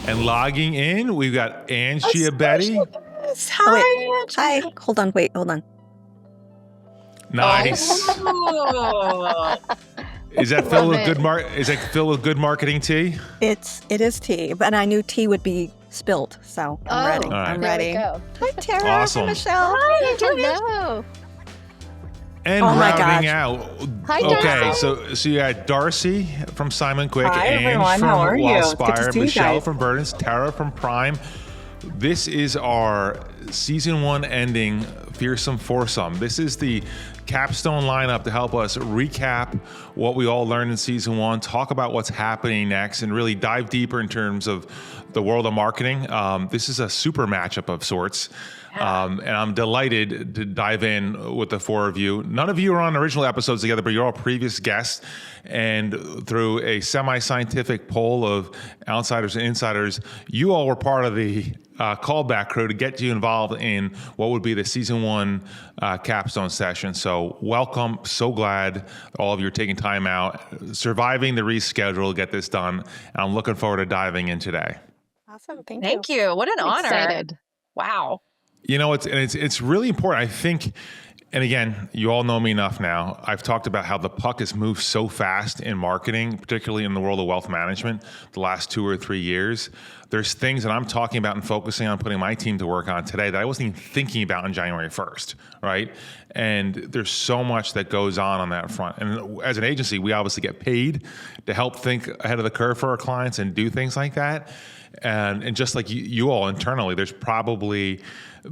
And logging in, we've got Giombetti. Hi. Hold on. Nice. Oh. Is that filled with good marketing tea? It is tea, but I knew tea would be spilled, so I'm ready. right. I'm There ready. we go. Hi, Terra. Awesome. Hi, Michele. Hello. And Oh my rounding gosh. out. Hi, Okay, Darcy. so you got Darcy from Simon Quick, Hi, Ange everyone. from How are you? It's good to Wealthspire, see you Michele guys. from Verdence, Terra from Prime. This is our season 1 ending fearsome foursome. This is the Capstone lineup to help us recap what we all learned in season 1, talk about what's happening next, and really dive deeper in terms of the world of marketing. This is a super matchup of sorts. And I'm delighted to dive in with the 4 of you. None of you are on original episodes together, but you're all previous guests. And through a semi-scientific poll of outsiders and insiders, you all were part of the callback crew to get you involved in what would be the season 1 capstone session. So welcome. So glad all of you are taking time out, surviving the reschedule to get this done. And I'm looking forward to diving in today. Awesome. Thank you. Thank you. What an honor. Excited. Wow. You know, it's really important. I think, and again, you all know me enough now. I've talked about how the puck has moved so fast in marketing, particularly in the world of wealth management, the last 2 or 3 years. There's things that I'm talking about and focusing on putting my team to work on today that I wasn't even thinking about on January 1st, right? And there's so much that goes on that front. And as an agency, we obviously get paid to help think ahead of the curve for our clients and do things like that. And just like you all internally, there's probably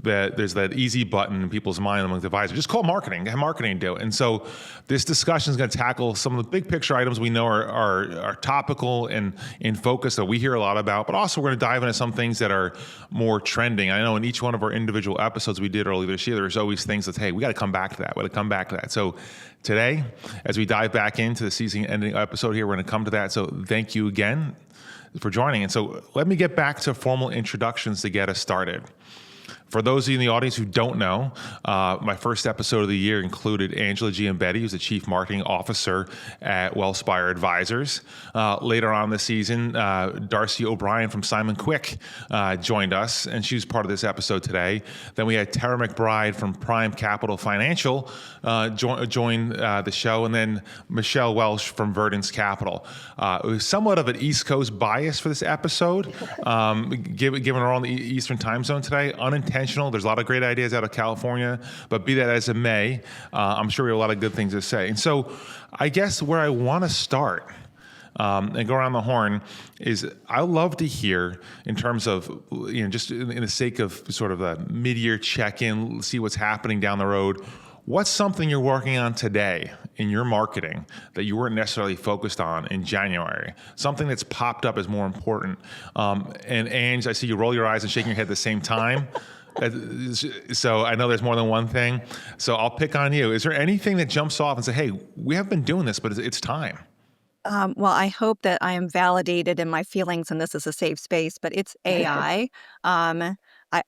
there's that easy button in people's mind among the advisors. Just call marketing, have marketing do it. And so this discussion is going to tackle some of the big picture items we know are topical and in focus that we hear a lot about, but also we're going to dive into some things that are more trending. I know in each one of our individual episodes we did earlier this year, there's always things that, hey, we got to come back to that. We got to come back to that. So today, as we dive back into the season ending episode here, we're going to come to that. So thank you again for joining. And so let me get back to formal introductions to get us started. For those of you in the audience who don't know, my first episode of the year included Angela Giombetti, who's the Chief Marketing Officer at Wealthspire Advisors. Later on this season, Darcy O'Brien from Simon Quick joined us, and she was part of this episode today. Then we had Terra McBride from Prime Capital Financial join the show, and then Michele Welsh from Verdence Capital. It was somewhat of an East Coast bias for this episode, given we're on the Eastern time zone today. Unintentional. There's a lot of great ideas out of California, but be that as it may, I'm sure we have a lot of good things to say. And so I guess where I want to start and go around the horn is I love to hear in terms of, just in the sake of sort of a mid-year check-in, see what's happening down the road. What's something you're working on today in your marketing that you weren't necessarily focused on in January? Something that's popped up as more important. And Ange, I see you roll your eyes and shaking your head at the same time. So I know there's more than one thing. So I'll pick on you. Is there anything that jumps off and say, hey, we have been doing this, but it's time? Well, I hope that I am validated in my feelings and this is a safe space, but it's AI. I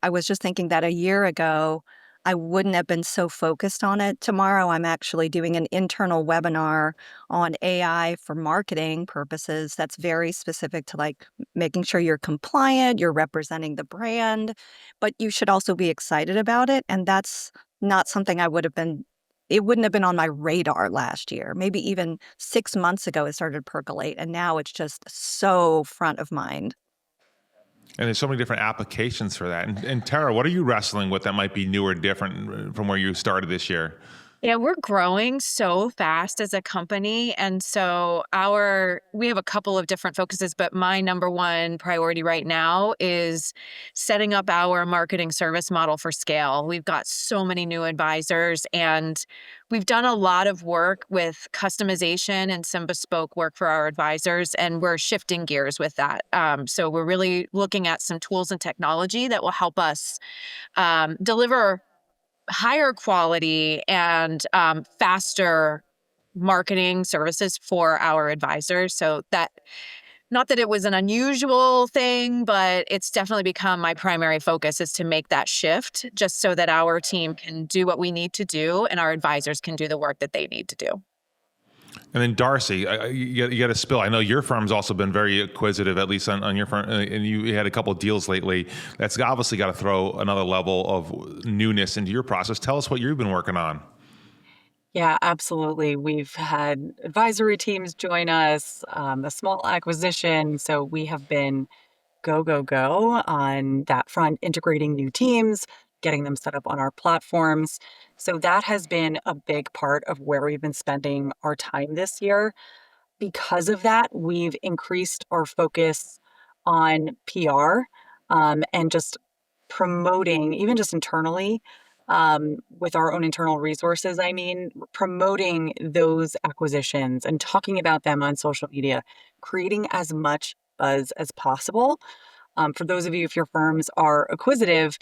was just thinking that a year ago, I wouldn't have been so focused on it. Tomorrow, I'm actually doing an internal webinar on AI for marketing purposes that's very specific to like making sure you're compliant, you're representing the brand, but you should also be excited about it. And that's not something it wouldn't have been on my radar last year. Maybe even 6 months ago, it started to percolate. And now it's just so front of mind. And there's so many different applications for that. And Terra, what are you wrestling with that might be new or different from where you started this year? Yeah, we're growing so fast as a company. And so we have a couple of different focuses, but my number one priority right now is setting up our marketing service model for scale. We've got so many new advisors and we've done a lot of work with customization and some bespoke work for our advisors, and we're shifting gears with that. So we're really looking at some tools and technology that will help us deliver higher quality and faster marketing services for our advisors. So that, not that it was an unusual thing, but it's definitely become my primary focus is to make that shift just so that our team can do what we need to do and our advisors can do the work that they need to do. And then Darcy, you got to spill. I know your firm's also been very acquisitive, at least on your firm, and you had a couple of deals lately. That's obviously got to throw another level of newness into your process. Tell us what you've been working on. Yeah, absolutely. We've had advisory teams join us, a small acquisition. So we have been go, go, go on that front, integrating new teams, getting them set up on our platforms. So that has been a big part of where we've been spending our time this year. Because of that, we've increased our focus on PR, and just promoting, even just internally, with our own internal resources. I mean, promoting those acquisitions and talking about them on social media, creating as much buzz as possible. For those of you, if your firms are acquisitive,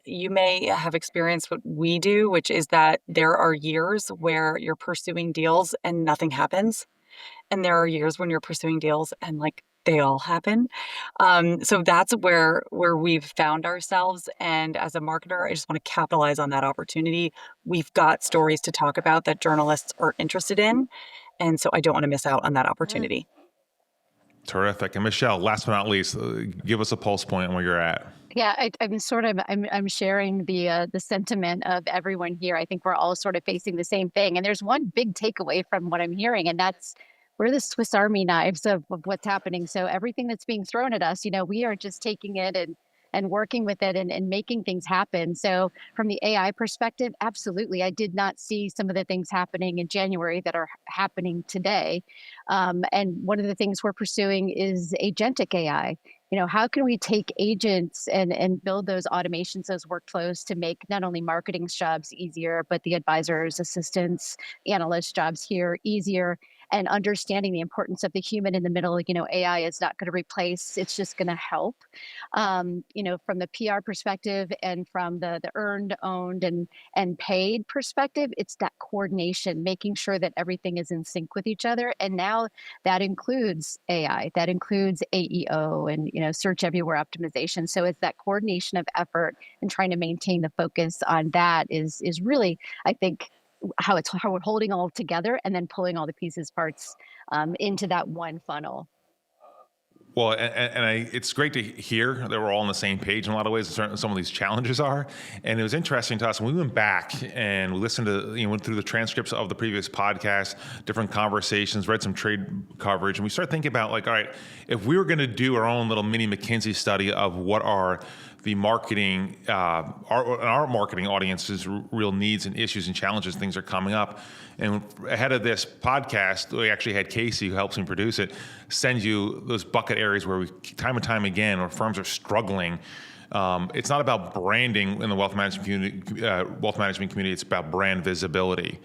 you may have experienced what we do, which is that there are years where you're pursuing deals and nothing happens. And there are years when you're pursuing deals and like they all happen. So that's where we've found ourselves. And as a marketer, I just want to capitalize on that opportunity. We've got stories to talk about that journalists are interested in. And so I don't want to miss out on that opportunity. Terrific. And Michele, last but not least, give us a pulse point on where you're at. Yeah, I'm sharing the sentiment of everyone here. I think we're all sort of facing the same thing. And there's one big takeaway from what I'm hearing, and that's we're the Swiss Army knives of what's happening. So everything that's being thrown at us, we are just taking it and working with it and making things happen. So from the AI perspective, absolutely. I did not see some of the things happening in January that are happening today. And one of the things we're pursuing is agentic AI. How can we take agents and build those automations, those workflows to make not only marketing's jobs easier, but the advisors, assistants, analysts' jobs here easier, and understanding the importance of the human in the middle. AI is not going to replace, it's just going to help. From the PR perspective and from the earned, owned, and paid perspective, it's that coordination, making sure that everything is in sync with each other. And now that includes AI, that includes AEO and, search everywhere optimization. So it's that coordination of effort and trying to maintain the focus on that is really, I think, how we're holding all together and then pulling all the pieces parts into that one funnel. Well, it's great to hear that we're all on the same page in a lot of ways. Some of these challenges are, and it was interesting to us when we went back and we listened to, went through the transcripts of the previous podcast, different conversations, read some trade coverage, and we started thinking about like, all right, if we were going to do our own little mini McKinsey study of what are the marketing, our marketing audience's real needs and issues and challenges, things are coming up. And ahead of this podcast, we actually had Casey, who helps me produce it, send you those bucket areas where we, time and time again, where firms are struggling. It's not about branding in the wealth management community. It's about brand visibility.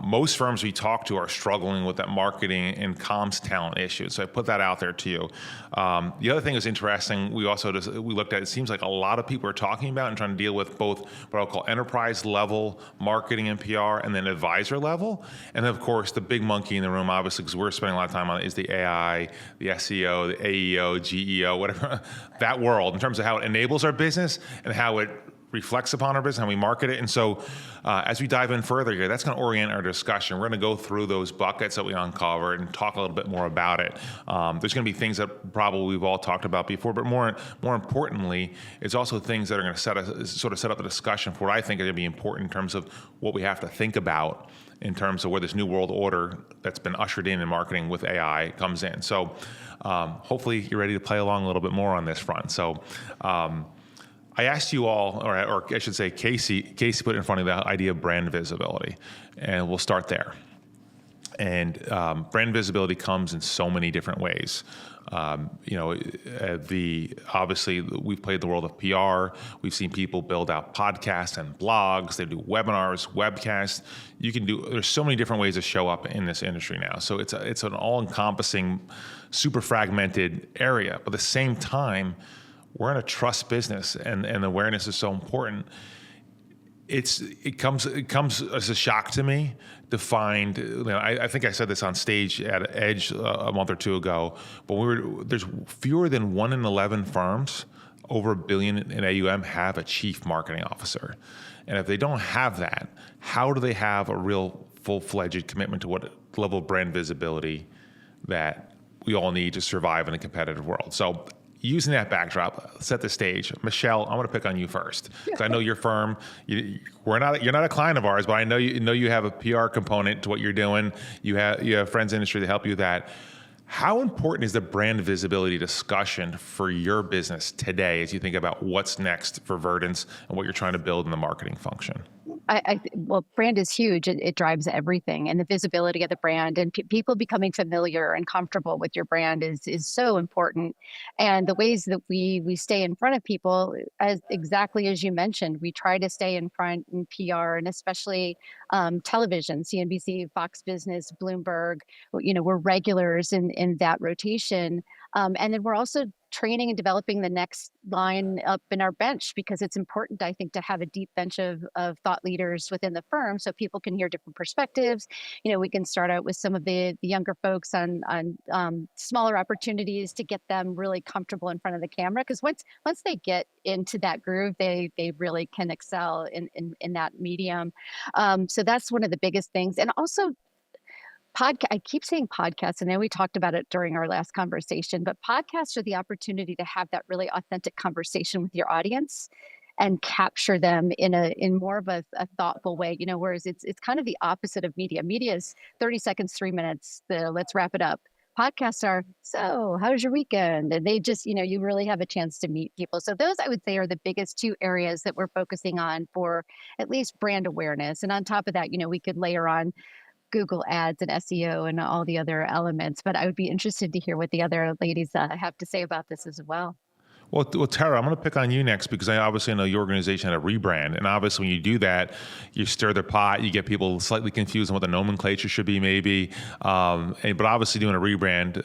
Most firms we talk to are struggling with that marketing and comms talent issue. So I put that out there to you. The other thing is interesting. We looked at, it seems like a lot of people are talking about and trying to deal with both what I'll call enterprise level marketing and PR and then advisor level. And of course, the big monkey in the room, obviously, because we're spending a lot of time on it, is the AI, the SEO, the AEO, GEO, whatever, that world in terms of how it enables our business and how it reflects upon our business, how we market it. And so as we dive in further here, that's going to orient our discussion. We're going to go through those buckets that we uncovered and talk a little bit more about it. There's going to be things that probably we've all talked about before, but more importantly, it's also things that are going to set up the discussion for what I think are going to be important in terms of what we have to think about in terms of where this new world order that's been ushered in marketing with AI comes in. So hopefully you're ready to play along a little bit more on this front. So I asked you all, or I should say Casey put in front of the idea of brand visibility, and we'll start there. And brand visibility comes in so many different ways. Obviously we've played the world of PR. We've seen people build out podcasts and blogs. They do webinars, webcasts. There's so many different ways to show up in this industry now. So it's an all-encompassing, super fragmented area. But at the same time, we're in a trust business, and awareness is so important. It comes as a shock to me to find. I think I said this on stage at Edge a month or two ago, but there's fewer than 1 in 11 firms over $1 billion in AUM have a chief marketing officer, and if they don't have that, how do they have a real full-fledged commitment to what the level of brand visibility that we all need to survive in a competitive world. So using that backdrop, set the stage. Michele, I want to pick on you first, because I know your firm. You're not a client of ours, but I know you have a PR component to what you're doing. You have friends in the industry that help you with that. How important is the brand visibility discussion for your business today as you think about what's next for Verdence and what you're trying to build in the marketing function? Well, brand is huge. It drives everything, and the visibility of the brand and people becoming familiar and comfortable with your brand is so important. And the ways that we stay in front of people, as exactly as you mentioned, we try to stay in front in PR, and especially television, CNBC, Fox Business, Bloomberg. We're regulars in that rotation, and then we're also training and developing the next line up in our bench, because it's important, I think, to have a deep bench of thought leaders within the firm so people can hear different perspectives. We can start out with some of the younger folks on smaller opportunities to get them really comfortable in front of the camera, because once they get into that groove, they really can excel in that medium. So that's one of the biggest things. And also, I keep saying podcasts, and then we talked about it during our last conversation, but podcasts are the opportunity to have that really authentic conversation with your audience and capture them in more of a thoughtful way. Whereas it's kind of the opposite of media. Media is 30 seconds, 3 minutes, let's wrap it up. Podcasts are, so how was your weekend? And they just, you really have a chance to meet people. So those, I would say, are the biggest two areas that we're focusing on for at least brand awareness. And on top of that, we could layer on Google ads and SEO and all the other elements. But I would be interested to hear what the other ladies have to say about this as well. Well, Terra, I'm going to pick on you next, because I obviously know your organization had a rebrand. And obviously when you do that, you stir the pot, you get people slightly confused on what the nomenclature should be maybe. But obviously doing a rebrand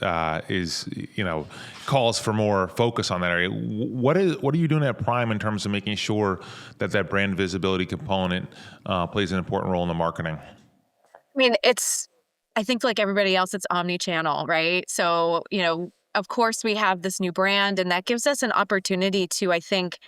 calls for more focus on that area. What are you doing at Prime in terms of making sure that brand visibility component plays an important role in the marketing? I mean, I think like everybody else, it's omni-channel, right? So, of course we have this new brand, and that gives us an opportunity to, I think,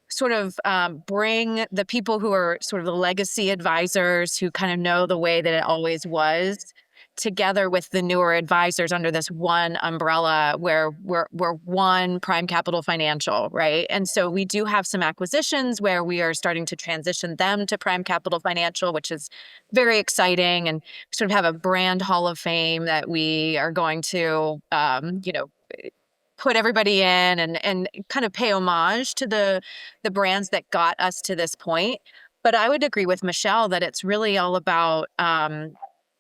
sort of bring the people who are sort of the legacy advisors who kind of know the way that it always was together with the newer advisors under this one umbrella where we're one Prime Capital Financial, right? And so we do have some acquisitions where we are starting to transition them to Prime Capital Financial, which is very exciting, and sort of have a brand hall of fame that we are going to, put everybody in and kind of pay homage to the brands that got us to this point. But I would agree with Michele that it's really all about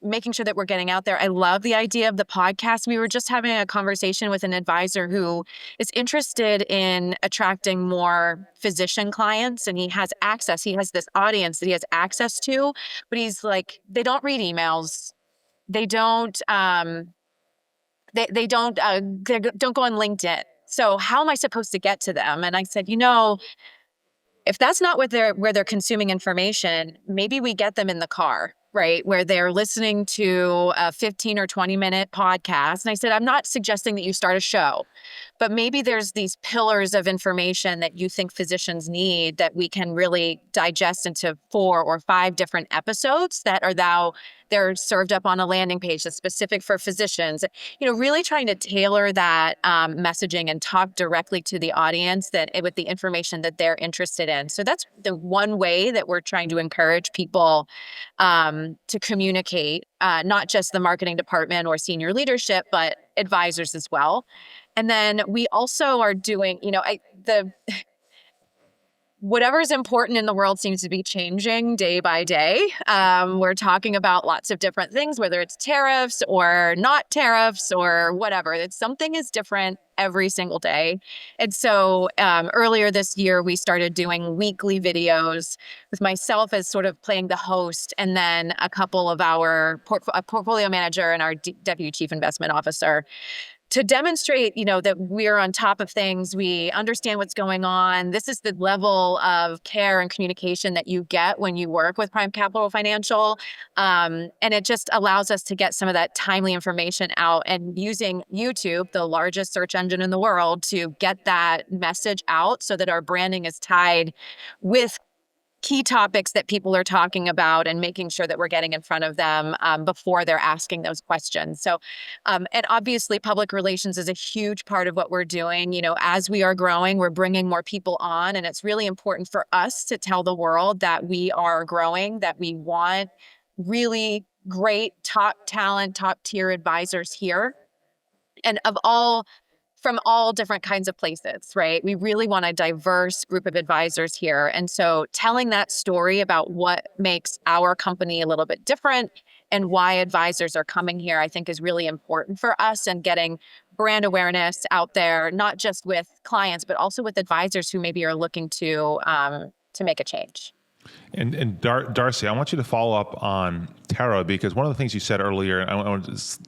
making sure that we're getting out there. I love the idea of the podcast. We were just having a conversation with an advisor who is interested in attracting more physician clients, and he has access. He has this audience that he has access to, but he's like, they don't read emails. They don't. They don't go on LinkedIn. So how am I supposed to get to them? And I said, if that's not where they're consuming information, maybe we get them in the car, right? Where they're listening to a 15 or 20-minute podcast. And I said, I'm not suggesting that you start a show, but maybe there's these pillars of information that you think physicians need that we can really digest into 4 or 5 different episodes that are they're served up on a landing page that's specific for physicians. Really trying to tailor that messaging and talk directly to the audience with the information that they're interested in. So that's the one way that we're trying to encourage people to communicate, not just the marketing department or senior leadership, but advisors as well. And then we also are doing, whatever is important in the world seems to be changing day by day. We're talking about lots of different things, whether it's tariffs or not tariffs or whatever. Something is different every single day. And so earlier this year, we started doing weekly videos with myself as sort of playing the host, and then a couple of our portfolio manager and our deputy chief investment officer, to demonstrate, that we're on top of things. We understand what's going on. This is the level of care and communication that you get when you work with Prime Capital Financial. And it just allows us to get some of that timely information out, and using YouTube, the largest search engine in the world, to get that message out so that our branding is tied with key topics that people are talking about and making sure that we're getting in front of them before they're asking those questions. So, and obviously public relations is a huge part of what we're doing. As we are growing, we're bringing more people on, and it's really important for us to tell the world that we are growing, that we want really great top talent, top tier advisors here, and from all different kinds of places, right? We really want a diverse group of advisors here. And so telling that story about what makes our company a little bit different and why advisors are coming here, I think is really important for us, and getting brand awareness out there, not just with clients, but also with advisors who maybe are looking to make a change. And Darcy, I want you to follow up on Terra, because one of the things you said earlier, I want to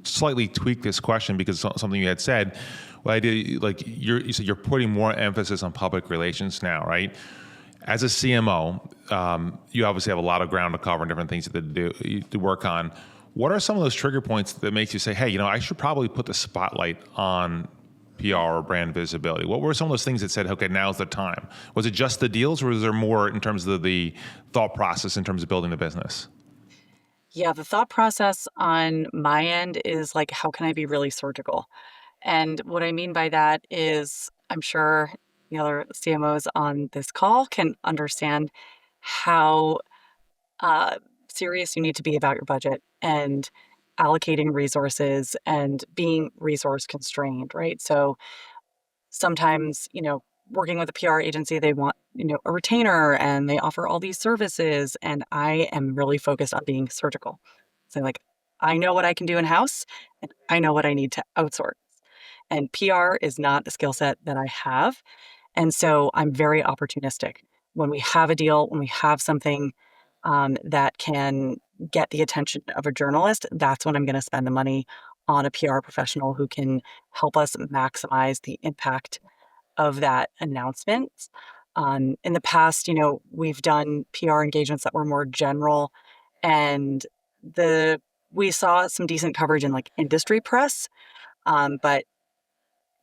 slightly tweak this question because something you had said. Well, you said you're putting more emphasis on public relations now, right? As a CMO, you obviously have a lot of ground to cover and different things to work on. What are some of those trigger points that makes you say, hey, I should probably put the spotlight on PR or brand visibility? What were some of those things that said, okay, now's the time? Was it just the deals, or was there more in terms of the thought process in terms of building the business? Yeah, the thought process on my end is like, how can I be really surgical? And what I mean by that is, I'm sure the other CMOs on this call can understand how serious you need to be about your budget and allocating resources and being resource constrained, right? So sometimes, working with a PR agency, they want, a retainer, and they offer all these services. And I am really focused on being surgical. So like, I know what I can do in-house, and I know what I need to outsource. And PR is not a skill set that I have. And so I'm very opportunistic. When we have a deal, when we have something that can get the attention of a journalist, that's when I'm going to spend the money on a PR professional who can help us maximize the impact of that announcement. In the past, we've done PR engagements that were more general, and we saw some decent coverage in like industry press, but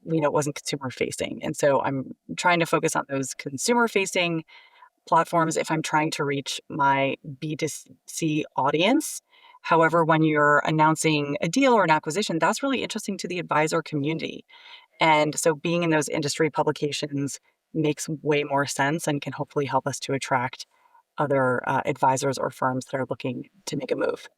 it wasn't consumer facing. And so I'm trying to focus on those consumer facing platforms if I'm trying to reach my B2C audience. However, when you're announcing a deal or an acquisition, that's really interesting to the advisor community. And so being in those industry publications makes way more sense and can hopefully help us to attract other advisors or firms that are looking to make a move.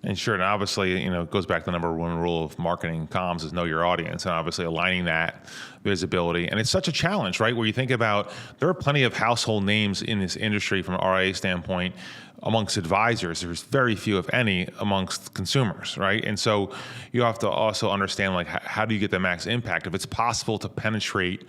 And sure, and obviously, it goes back to the number one rule of marketing comms is know your audience, and obviously aligning that visibility. And it's such a challenge, right? Where you think about, there are plenty of household names in this industry from an RIA standpoint amongst advisors. There's very few, if any, amongst consumers, right? And so you have to also understand, like, how do you get the max impact? If it's possible to penetrate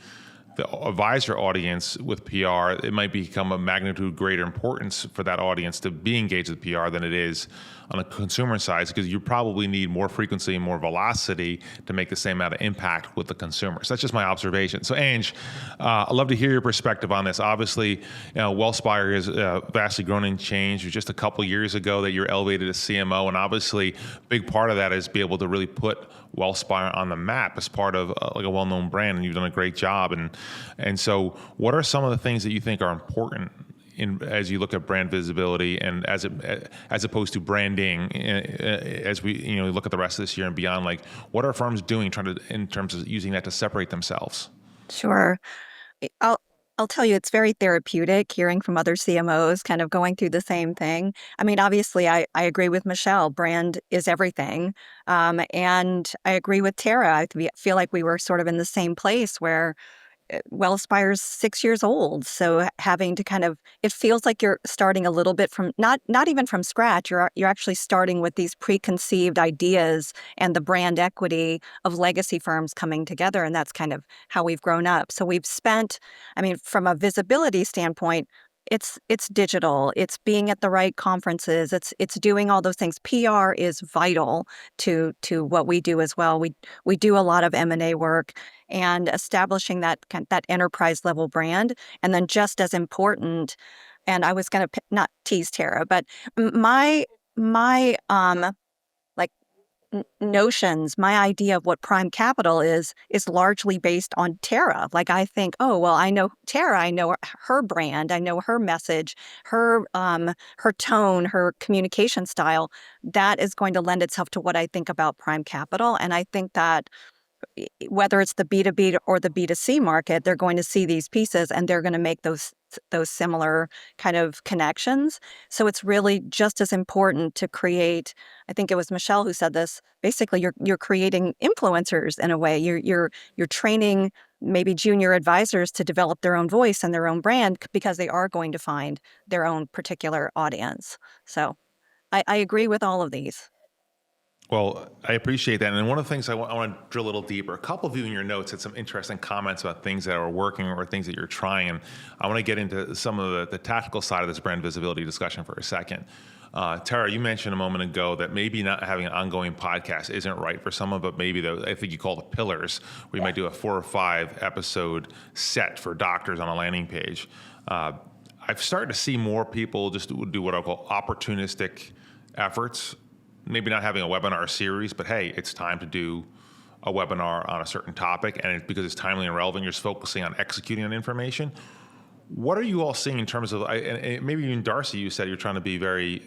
the advisor audience with PR, it might become a magnitude greater importance for that audience to be engaged with PR than it is on the consumer side, because you probably need more frequency and more velocity to make the same amount of impact with the consumers. That's just my observation. So Ange, I'd love to hear your perspective on this. Obviously, Wealthspire has vastly grown and changed. It was just a couple years ago that you're elevated as CMO, and obviously a big part of that is be able to really put Wealthspire on the map as part of like a well-known brand, and you've done a great job. And so what are some of the things that you think are important as you look at brand visibility and as opposed to branding, as we look at the rest of this year and beyond? Like, what are firms doing in terms of using that to separate themselves? Sure. I'll tell you, it's very therapeutic hearing from other CMOs kind of going through the same thing. I mean, obviously, I agree with Michele. Brand is everything. And I agree with Terra. I feel like we were sort of in the same place where Wealthspire's 6 years old. So having to it feels like you're starting a little bit from, not even from scratch. You're actually starting with these preconceived ideas and the brand equity of legacy firms coming together. And that's kind of how we've grown up. So we've spent, from a visibility standpoint, it's digital. It's being at the right conferences. It's doing all those things. PR is vital to what we do as well. We do a lot of M&A work and establishing that enterprise level brand, and then just as important. And I was going to not tease Terra, but my like notions, my idea of what prime capital is largely based on Terra. Like I think, oh, well, I know Terra, I know her brand, I know her message, her tone, her communication style. That is going to lend itself to what I think about prime capital. And I think that whether it's the B2B or the B2C market, they're going to see these pieces and they're going to make those similar kind of connections. So it's really just as important to create. I think it was Michele who said this. Basically, you're creating influencers in a way. You're training maybe junior advisors to develop their own voice and their own brand because they are going to find their own particular audience. So I agree with all of these. Well, I appreciate that. And one of the things I want to drill a little deeper, a couple of you in your notes had some interesting comments about things that are working or things that you're trying. And I want to get into some of the tactical side of this brand visibility discussion for a second. Terra, you mentioned a moment ago that maybe not having an ongoing podcast isn't right for someone, but maybe I think you call the pillars, where you might do a 4 or 5 episode set for doctors on a landing page. I've started to see more people just do what I call opportunistic efforts. Maybe not having a webinar series, but hey, it's time to do a webinar on a certain topic, and because it's timely and relevant, you're just focusing on executing on information. What are you all seeing in terms of, and maybe even Darcy, you said you're trying to be very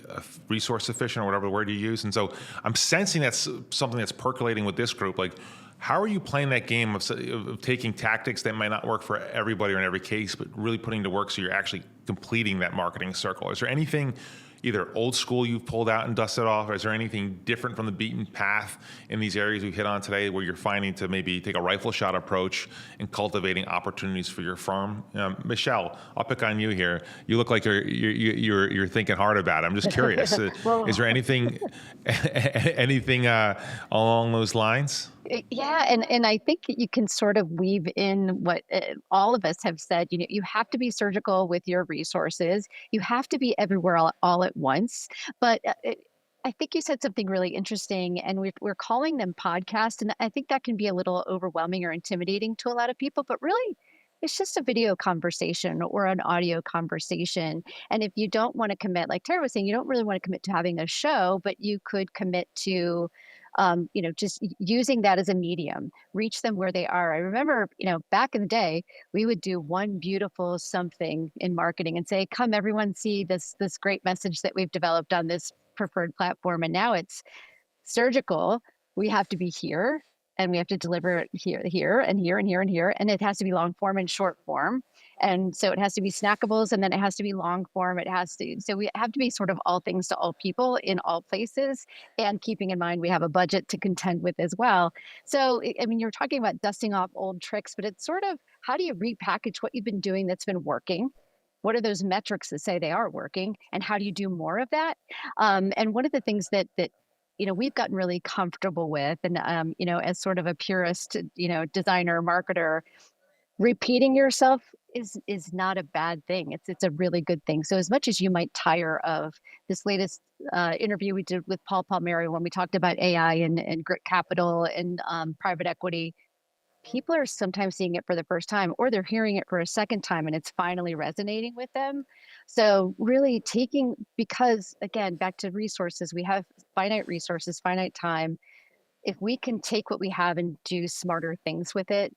resource efficient or whatever the word you use, and so I'm sensing that's something that's percolating with this group. Like, how are you playing that game of taking tactics that might not work for everybody or in every case, but really putting to work so you're actually completing that marketing circle? Is there anything either old school you've pulled out and dusted off, or is there anything different from the beaten path in these areas we've hit on today where you're finding to maybe take a rifle shot approach in cultivating opportunities for your firm? Michele, I'll pick on you here. You look like you're thinking hard about it. I'm just curious. Is there anything along those lines? Yeah, and I think you can sort of weave in what all of us have said. You have to be surgical with your resources. You have to be everywhere all at once. But I think you said something really interesting, and we're calling them podcasts, and I think that can be a little overwhelming or intimidating to a lot of people. But really, it's just a video conversation or an audio conversation. And if you don't want to commit, like Terra was saying, you don't really want to commit to having a show, but you could commit to just using that as a medium, reach them where they are. I remember, back in the day, we would do one beautiful something in marketing and say, come everyone see this great message that we've developed on this preferred platform. And now it's surgical. We have to be here and we have to deliver it here and here and here and here. And it has to be long form and short form. And so it has to be snackables, and then it has to be long form. So we have to be sort of all things to all people in all places, and keeping in mind we have a budget to contend with as well. So, I mean, you're talking about dusting off old tricks, but it's sort of, how do you repackage what you've been doing that's been working? What are those metrics that say they are working? And how do you do more of that? And one of the things that we've gotten really comfortable with, and as sort of a purist, designer, marketer, repeating yourself is not a bad thing. It's a really good thing. So as much as you might tire of this latest interview we did with Paul Palmieri, when we talked about AI and grit capital and private equity, people are sometimes seeing it for the first time, or they're hearing it for a second time, and it's finally resonating with them. So really because again, back to resources, we have finite resources, finite time. If we can take what we have and do smarter things with it,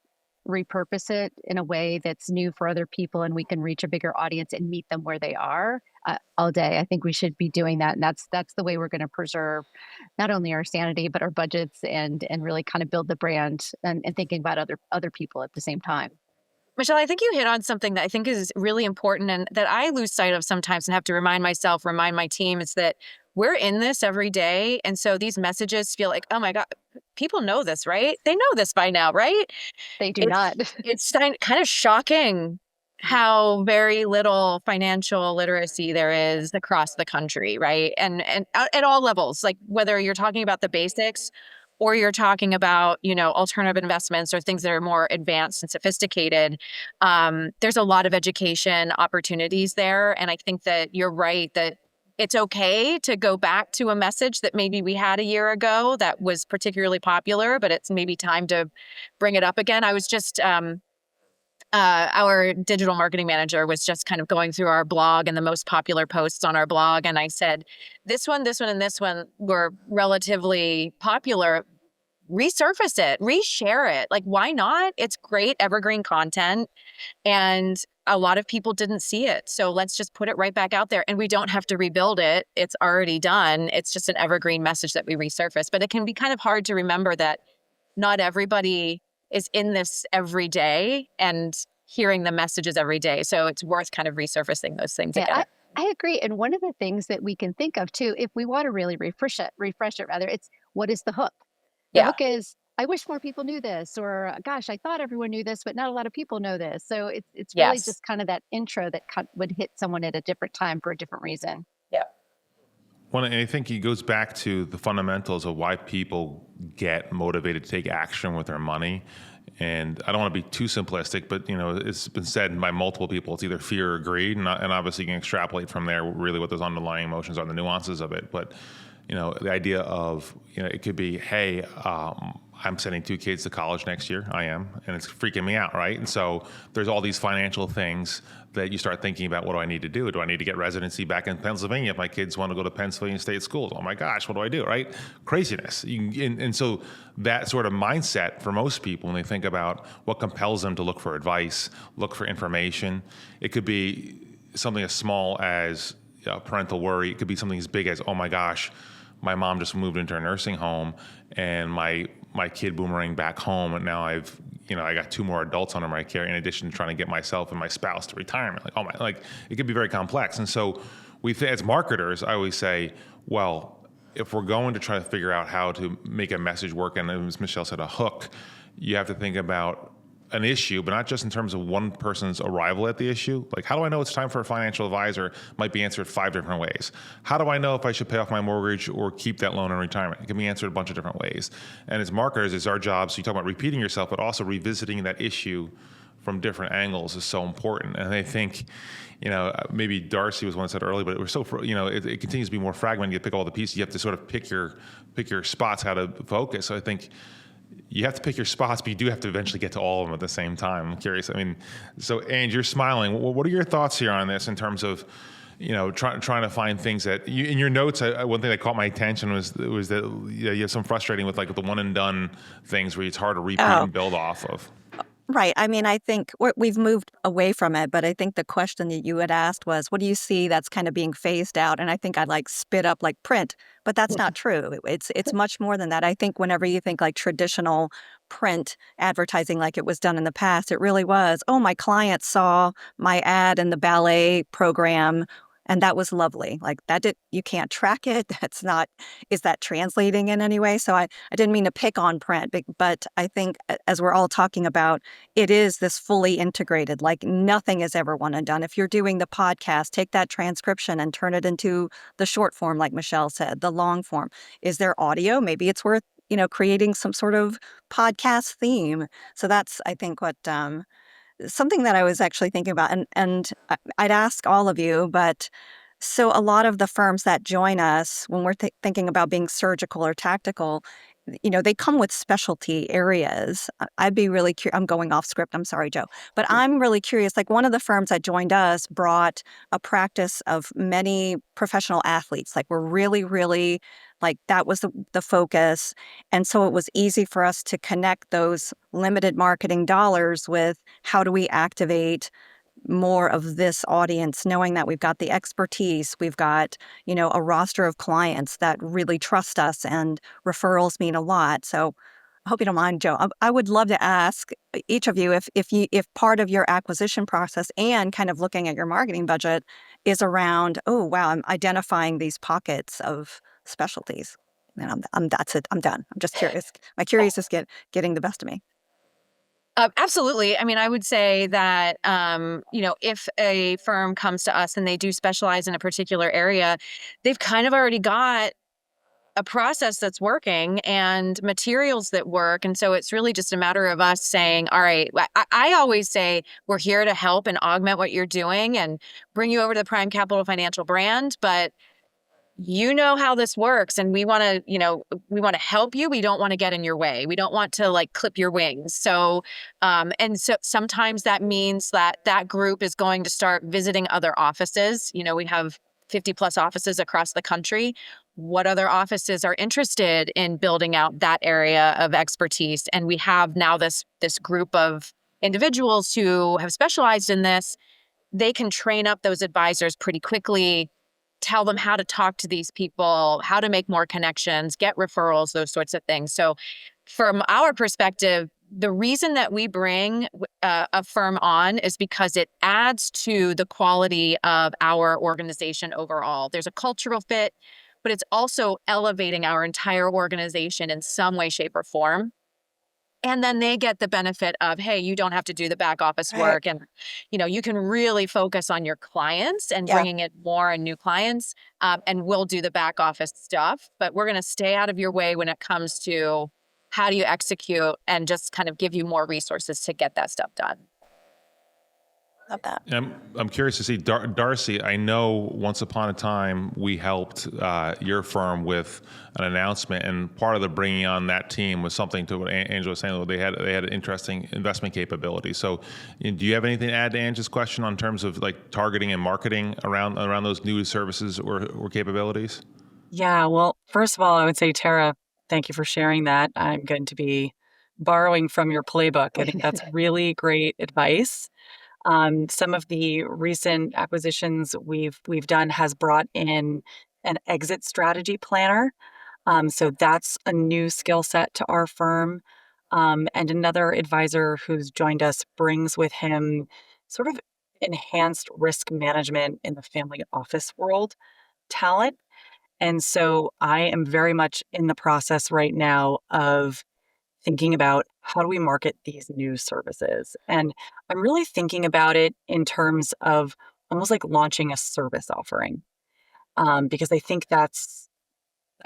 repurpose it in a way that's new for other people, and we can reach a bigger audience and meet them where they are all day, I think we should be doing that. And that's the way we're going to preserve not only our sanity, but our budgets, and really kind of build the brand and thinking about other people at the same time. Michele, I think you hit on something that I think is really important and that I lose sight of sometimes and have to remind my team, is that we're in this every day. And so these messages feel like, oh my God, people know this, right? They know this by now, right? They do not. It's kind of shocking how very little financial literacy there is across the country, right? And at all levels, like whether you're talking about the basics or you're talking about, alternative investments or things that are more advanced and sophisticated, there's a lot of education opportunities there. And I think that you're right that it's okay to go back to a message that maybe we had a year ago that was particularly popular, but it's maybe time to bring it up again. I was just our digital marketing manager was just kind of going through our blog and the most popular posts on our blog. And I said, this one, and this one were relatively popular. Resurface it, reshare it. Like, why not? It's great evergreen content. And a lot of people didn't see it. So let's just put it right back out there. And we don't have to rebuild it. It's already done. It's just an evergreen message that we resurface. But it can be kind of hard to remember that not everybody is in this every day and hearing the messages every day. So it's worth kind of resurfacing those things again. I agree. And one of the things that we can think of too, if we want to really refresh it rather, it's what is the hook? The hook is, I wish more people knew this, or gosh, I thought everyone knew this, but not a lot of people know this. So it's really just kind of that intro that would hit someone at a different time for a different reason. Yeah. Well, and I think it goes back to the fundamentals of why people get motivated to take action with their money. And I don't want to be too simplistic, but it's been said by multiple people. It's either fear or greed, and obviously you can extrapolate from there really what those underlying emotions are, the nuances of it. But the idea of it could be, hey, I'm sending 2 kids to college next year. I am, and it's freaking me out, right? And so there's all these financial things that you start thinking about. What do I need to do? Do I need to get residency back in Pennsylvania if my kids want to go to Pennsylvania State schools? Oh my gosh, what do I do, right? Craziness. And so that sort of mindset for most people, when they think about what compels them to look for advice, look for information, it could be something as small as parental worry. It could be something as big as, oh my gosh, my mom just moved into a nursing home and my kid boomerang back home, and now I got 2 more adults under my care in addition to trying to get myself and my spouse to retirement. It could be very complex. And so as marketers, I always say, well, if we're going to try to figure out how to make a message work, and as Michele said, a hook, you have to think about an issue, but not just in terms of one person's arrival at the issue. Like, how do I know it's time for a financial advisor? Might be answered 5 different ways. How do I know if I should pay off my mortgage or keep that loan in retirement? It can be answered a bunch of different ways. And as marketers, it's our job. So you talk about repeating yourself, but also revisiting that issue from different angles is so important. And I think, maybe Darcy was one that said earlier, but we're so, it continues to be more fragmented. You pick all the pieces. You have to sort of pick your spots, how to focus. So I think you have to pick your spots, but you do have to eventually get to all of them at the same time. I'm curious. So Ange, you're smiling. What are your thoughts here on this in terms of, trying to find things that in your notes? One thing that caught my attention was that you have some frustrating with the one and done things where it's hard to repeat and build off of. Right. I think we've moved away from it, but I think the question that you had asked was, what do you see that's kind of being phased out? And I think I'd spit up print, but that's not true. It's much more than that. I think whenever you think traditional print advertising like it was done in the past, it really was, oh, my client saw my ad in the ballet program, and that was lovely. You can't track it. Is that translating in any way? So I didn't mean to pick on print, but I think as we're all talking about, it is this fully integrated, nothing is ever one and done. If you're doing the podcast, take that transcription and turn it into the short form, like Michele said, the long form. Is there audio? Maybe it's worth, creating some sort of podcast theme. So that's, I think, what, something that I was actually thinking about, and I'd ask all of you, but so a lot of the firms that join us, when we're thinking about being surgical or tactical, they come with specialty areas. I'd be really curious. I'm going off script. I'm sorry, Joe. But I'm really curious. One of the firms that joined us brought a practice of many professional athletes. We're really, really, that was the focus. And so it was easy for us to connect those limited marketing dollars with how do we activate more of this audience, knowing that we've got the expertise, we've got, a roster of clients that really trust us, and referrals mean a lot. So I hope you don't mind, Joe. I would love to ask each of you if part of your acquisition process and kind of looking at your marketing budget is around, oh, wow, I'm identifying these pockets of specialties. And that's it. I'm done. I'm just curious. My curious is getting the best of me. Absolutely. I would say that, if a firm comes to us and they do specialize in a particular area, they've kind of already got a process that's working and materials that work. And so it's really just a matter of us saying, all right, I always say we're here to help and augment what you're doing and bring you over to the Prime Capital Financial brand. But you know how this works, and we want to help you. We don't want to get in your way. We don't want to like clip your wings. So sometimes that means that group is going to start visiting other offices. We have 50 plus offices across the country. What other offices are interested in building out that area of expertise? And we have now this group of individuals who have specialized in this. They can train up those advisors pretty quickly, tell them how to talk to these people, how to make more connections, get referrals, those sorts of things. So from our perspective, the reason that we bring a firm on is because it adds to the quality of our organization overall. There's a cultural fit, but it's also elevating our entire organization in some way, shape, or form. And then they get the benefit of, hey, you don't have to do the back office work. And, you can really focus on your clients and bringing in more and new clients. And we'll do the back office stuff. But we're going to stay out of your way when it comes to how do you execute and just kind of give you more resources to get that stuff done. Love that. I'm curious to see, Darcy, I know once upon a time we helped your firm with an announcement, and part of the bringing on that team was something to what Angela was saying. They had an interesting investment capability. So do you have anything to add to Angela's question on terms of like targeting and marketing around those new services or capabilities? Yeah, well, first of all, I would say, Terra, thank you for sharing that. I'm going to be borrowing from your playbook. I think that's really great advice. Some of the recent acquisitions we've done has brought in an exit strategy planner. So that's a new skill set to our firm. And another advisor who's joined us brings with him sort of enhanced risk management in the family office world talent. And so I am very much in the process right now of thinking about how do we market these new services. And I'm really thinking about it in terms of almost like launching a service offering, because I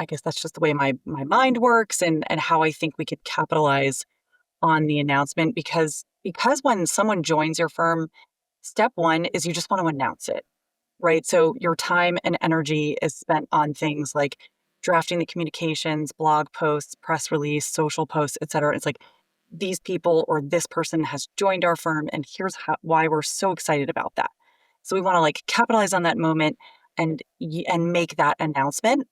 guess that's just the way my mind works, and how I think we could capitalize on the announcement. Because when someone joins your firm, step one is you just want to announce it, right? So your time and energy is spent on things like drafting the communications, blog posts, press release, social posts, et cetera. It's like these people or this person has joined our firm, and here's why we're so excited about that. So we want to like capitalize on that moment and make that announcement.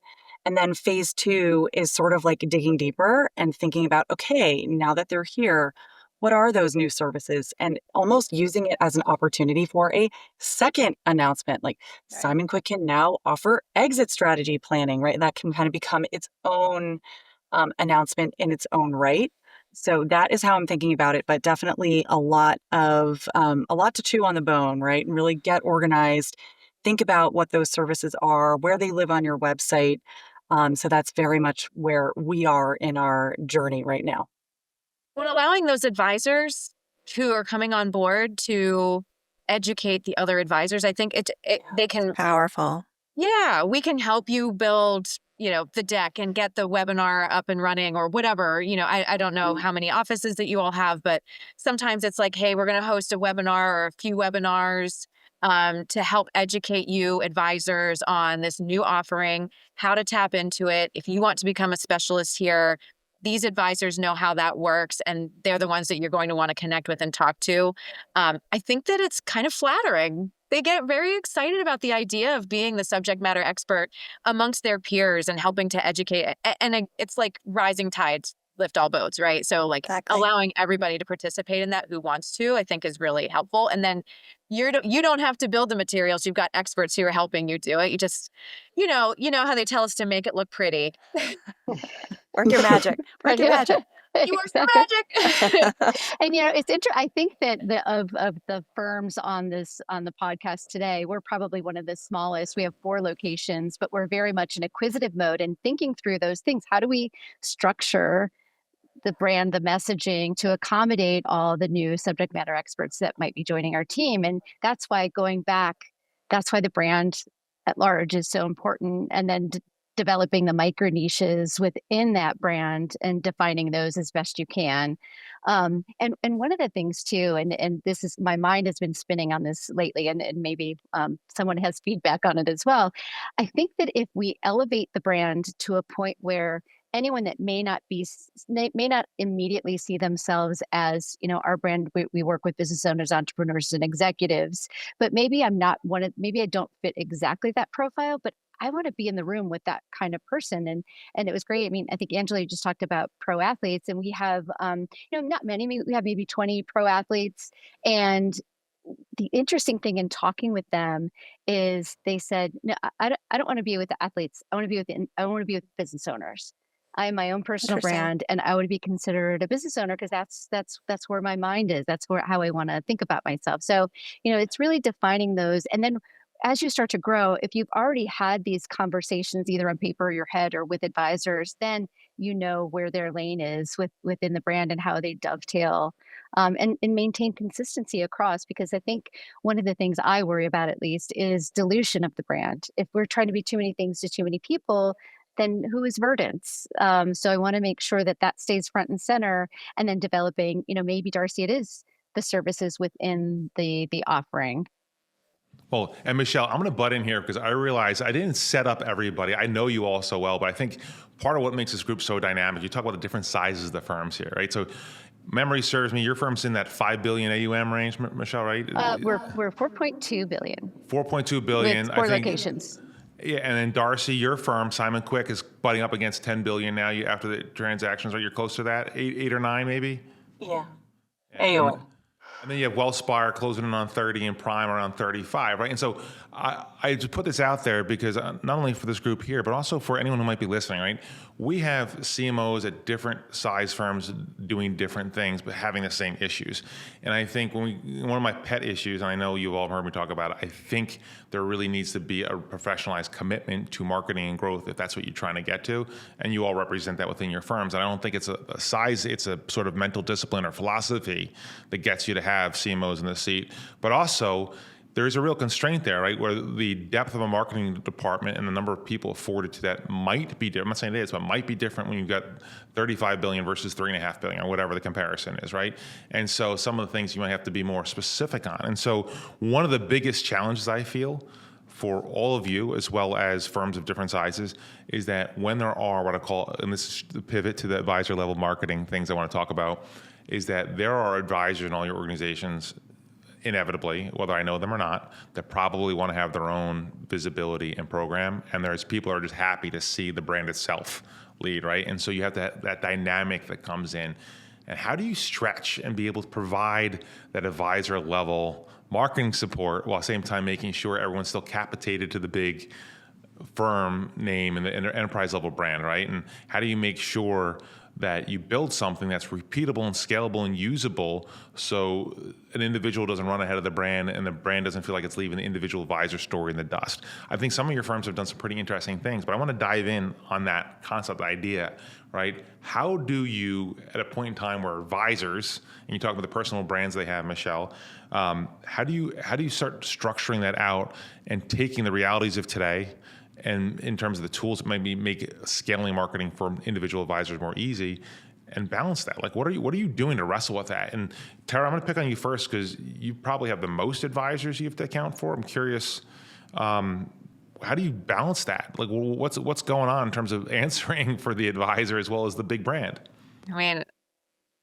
And then phase two is sort of like digging deeper and thinking about, okay, now that they're here, what are those new services? And almost using it as an opportunity for a second announcement. Like Simon Quick can now offer exit strategy planning, right? That can kind of become its own announcement in its own right. So that is how I'm thinking about it, but definitely a lot to chew on the bone, right? And really get organized, think about what those services are, where they live on your website. So that's very much where we are in our journey right now. Well, allowing those advisors who are coming on board to educate the other advisors, I think they can. Powerful. Yeah, we can help you build, the deck and get the webinar up and running or whatever. I don't know how many offices that you all have, but sometimes it's like, hey, we're going to host a webinar or a few webinars to help educate you advisors on this new offering, how to tap into it. If you want to become a specialist here, these advisors know how that works, and they're the ones that you're going to want to connect with and talk to. I think that it's kind of flattering. They get very excited about the idea of being the subject matter expert amongst their peers and helping to educate. And it's like rising tides lift all boats, right? So like allowing everybody to participate in that who wants to, I think is really helpful. And then you don't have to build the materials. You've got experts who are helping you do it. You just, you know how they tell us to make it look pretty. Work your magic. Work your magic. You work your magic. And it's interesting. I think that of the firms on the podcast today, we're probably one of the smallest. We have 4 locations, but we're very much in acquisitive mode and thinking through those things. How do we structure the brand, the messaging to accommodate all the new subject matter experts that might be joining our team? And that's why the brand at large is so important. And then developing the micro niches within that brand and defining those as best you can. And one of the things too, and this is, my mind has been spinning on this lately, and maybe someone has feedback on it as well. I think that if we elevate the brand to a point where anyone that may not immediately see themselves as, our brand, we work with business owners, entrepreneurs, and executives, but maybe I'm not one of, maybe I don't fit exactly that profile, but I want to be in the room with that kind of person. And it was great. I mean, I think Angela, you just talked about pro athletes, and we have not many, we have maybe 20 pro athletes. And the interesting thing in talking with them is they said, no, I don't want to be with the athletes. I want to be I want to be with business owners. I am my own personal Interesting. brand, and I would be considered a business owner because that's where my mind is. That's where how I want to think about myself. So, it's really defining those. And then as you start to grow, if you've already had these conversations either on paper or your head or with advisors, then you know where their lane is within the brand and how they dovetail, and maintain consistency across. Because I think one of the things I worry about, at least, is dilution of the brand. If we're trying to be too many things to too many people, then who is Verdence? So I want to make sure that that stays front and center, and then developing, maybe Darcy, it is the services within the offering. Well, and Michele, I'm going to butt in here because I realize I didn't set up everybody. I know you all so well, but I think part of what makes this group so dynamic, you talk about the different sizes of the firms here, right? So memory serves me, your firm's in that 5 billion AUM range, Michele, right? We're 4.2 billion 4.2 billion. with 4 I think, locations. Yeah, and then Darcy, your firm, Simon Quick, is butting up against 10 billion now. After the transactions, right? You're close to that, eight or nine, maybe. Yeah. AUM. And then you have Wealthspire closing in on 30 and Prime around 35, right? And so I just put this out there because not only for this group here, but also for anyone who might be listening, right? We have CMOs at different size firms doing different things, but having the same issues. And I think one of my pet issues, and I know you've all heard me talk about it, I think there really needs to be a professionalized commitment to marketing and growth if that's what you're trying to get to. And you all represent that within your firms. And I don't think it's a size, it's a sort of mental discipline or philosophy that gets you to have CMOs in the seat. But also, there is a real constraint there, right? Where the depth of a marketing department and the number of people afforded to that might be different. I'm not saying it is, but might be different when you've got 35 billion versus 3.5 billion or whatever the comparison is, right? And so some of the things you might have to be more specific on. And so one of the biggest challenges I feel for all of you, as well as firms of different sizes, is that when there are what I call, and this is the pivot to the advisor level marketing things I want to talk about, is that there are advisors in all your organizations, inevitably, whether I know them or not, that probably want to have their own visibility and program. And there's people who are just happy to see the brand itself lead, right? And so you have that dynamic that comes in. And how do you stretch and be able to provide that advisor level marketing support while at the same time making sure everyone's still capitated to the big firm name and the enterprise level brand, right? And how do you make sure that you build something that's repeatable and scalable and usable so an individual doesn't run ahead of the brand and the brand doesn't feel like it's leaving the individual advisor story in the dust? I think some of your firms have done some pretty interesting things, but I want to dive in on that concept idea, right? How do you, at a point in time where advisors, and you talk about the personal brands they have, Michele, how do you start structuring that out and taking the realities of today, and in terms of the tools that maybe make scaling marketing for individual advisors more easy, and balance that? Like, what are you doing to wrestle with that? And Terra, I'm going to pick on you first because you probably have the most advisors you have to account for. I'm curious, how do you balance that? Like, what's going on in terms of answering for the advisor as well as the big brand? I mean,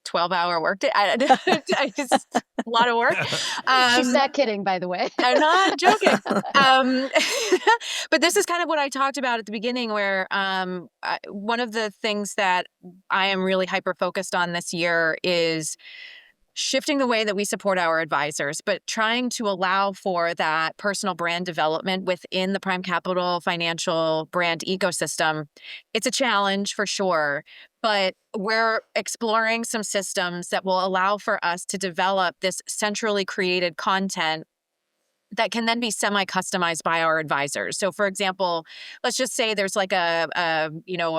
12-hour workday. It's a lot of work. She's not kidding, by the way. I'm not joking. But this is kind of what I talked about at the beginning, where one of the things that I am really hyper-focused on this year is shifting the way that we support our advisors, but trying to allow for that personal brand development within the Prime Capital financial brand ecosystem. It's a challenge for sure, but we're exploring some systems that will allow for us to develop this centrally created content that can then be semi-customized by our advisors. So for example, let's just say there's like a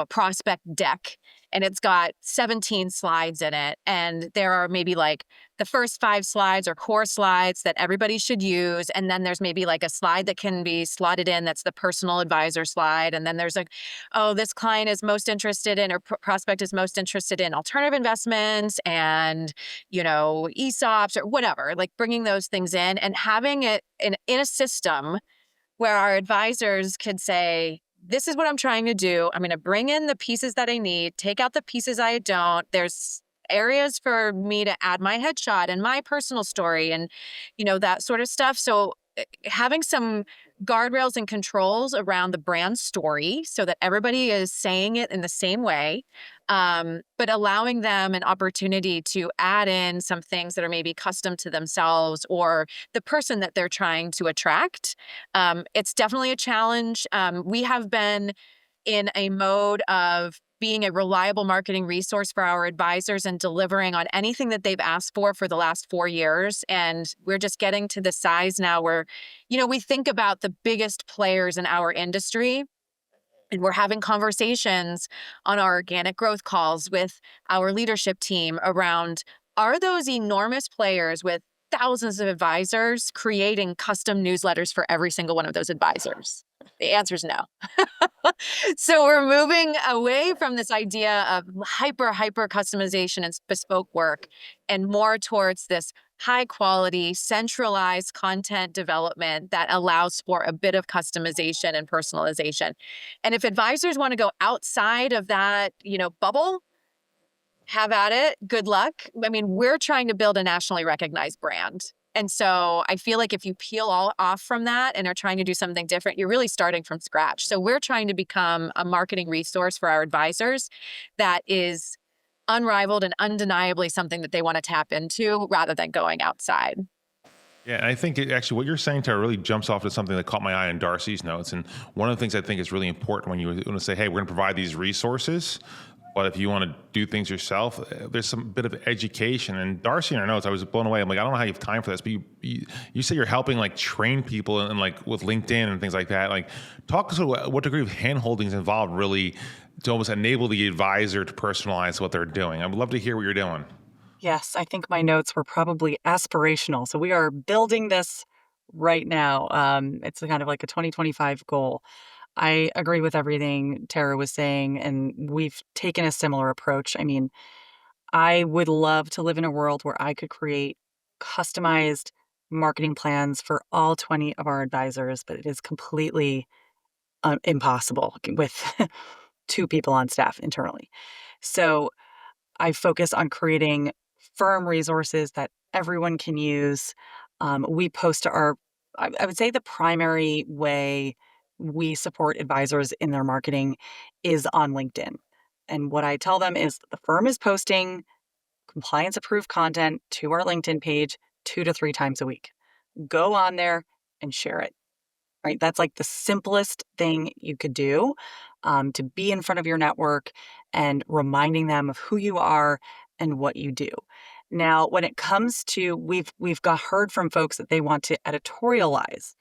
prospect deck and it's got 17 slides in it. And there are maybe like the first 5 slides are core slides that everybody should use. And then there's maybe like a slide that can be slotted in. That's the personal advisor slide. And then there's like, oh, this client is most interested in, or prospect is most interested in alternative investments and, ESOPs or whatever, like bringing those things in and having it in a system where our advisors could say, this is what I'm trying to do. I'm going to bring in the pieces that I need, take out the pieces I don't. There's areas for me to add my headshot and my personal story and, that sort of stuff. So having some guardrails and controls around the brand story so that everybody is saying it in the same way, but allowing them an opportunity to add in some things that are maybe custom to themselves or the person that they're trying to attract. It's definitely a challenge. We have been in a mode of being a reliable marketing resource for our advisors and delivering on anything that they've asked for the last 4 years. And we're just getting to the size now where, we think about the biggest players in our industry, and we're having conversations on our organic growth calls with our leadership team around, are those enormous players with thousands of advisors creating custom newsletters for every single one of those advisors? The answer is no. So we're moving away from this idea of hyper customization and bespoke work and more towards this high quality, centralized content development that allows for a bit of customization and personalization. And if advisors want to go outside of that, bubble, have at it. Good luck. I mean, we're trying to build a nationally recognized brand. And so I feel like if you peel all off from that and are trying to do something different, you're really starting from scratch. So we're trying to become a marketing resource for our advisors that is unrivaled and undeniably something that they want to tap into rather than going outside. Yeah, and I think actually what you're saying, Tara, really jumps off to something that caught my eye in Darcy's notes. And one of the things I think is really important when you want to say, hey, we're going to provide these resources, but if you want to do things yourself, there's some bit of education. And Darcy in her notes, I was blown away. I'm like, I don't know how you have time for this, but you say you're helping like train people and like with LinkedIn and things like that. Like, talk to us what degree of handholding is involved really to almost enable the advisor to personalize what they're doing. I would love to hear what you're doing. Yes, I think my notes were probably aspirational. So we are building this right now. It's kind of like a 2025 goal. I agree with everything Tara was saying, and we've taken a similar approach. I mean, I would love to live in a world where I could create customized marketing plans for all 20 of our advisors, but it is completely impossible with 2 people on staff internally. So I focus on creating firm resources that everyone can use. We post to I would say the primary way we support advisors in their marketing is on LinkedIn. And what I tell them is the firm is posting compliance approved content to our LinkedIn page 2 to 3 times a week. Go on there and share it. Right? That's like the simplest thing you could do, to be in front of your network and reminding them of who you are and what you do. Now, when it comes to, we've heard from folks that they want to editorialize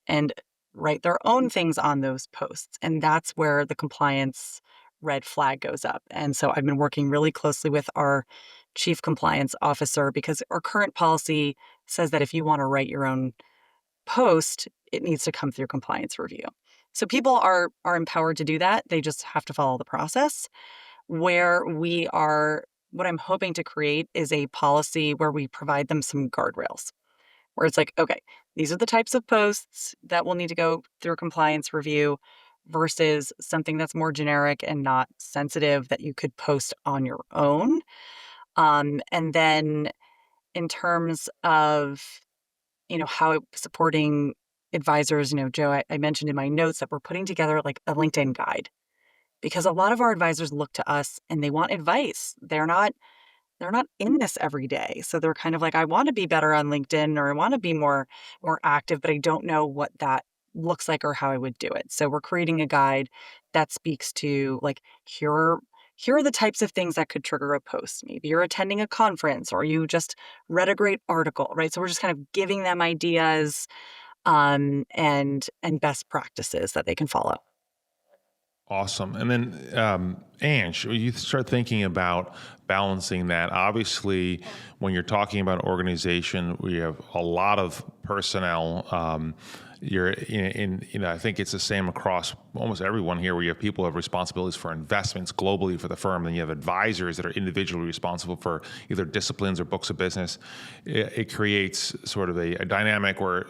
and write their own things on those posts. And that's where the compliance red flag goes up. And so I've been working really closely with our chief compliance officer because our current policy says that if you want to write your own post, it needs to come through compliance review. So people are empowered to do that. They just have to follow the process. What I'm hoping to create is a policy where we provide them some guardrails, where it's like, okay, these are the types of posts that will need to go through a compliance review versus something that's more generic and not sensitive that you could post on your own. And then in terms of how supporting advisors, Joe, I mentioned in my notes that we're putting together like a LinkedIn guide because a lot of our advisors look to us and they want advice. They're not in this every day. So they're kind of like, I want to be better on LinkedIn or I want to be more active, but I don't know what that looks like or how I would do it. So we're creating a guide that speaks to like, here are the types of things that could trigger a post. Maybe you're attending a conference or you just read a great article, right? So we're just kind of giving them ideas and best practices that they can follow. Awesome. And then, Ange, you start thinking about balancing that. Obviously, when you're talking about an organization, we have a lot of personnel. You're I think it's the same across almost everyone here, where you have people who have responsibilities for investments globally for the firm. Then you have advisors that are individually responsible for either disciplines or books of business. It creates sort of a dynamic where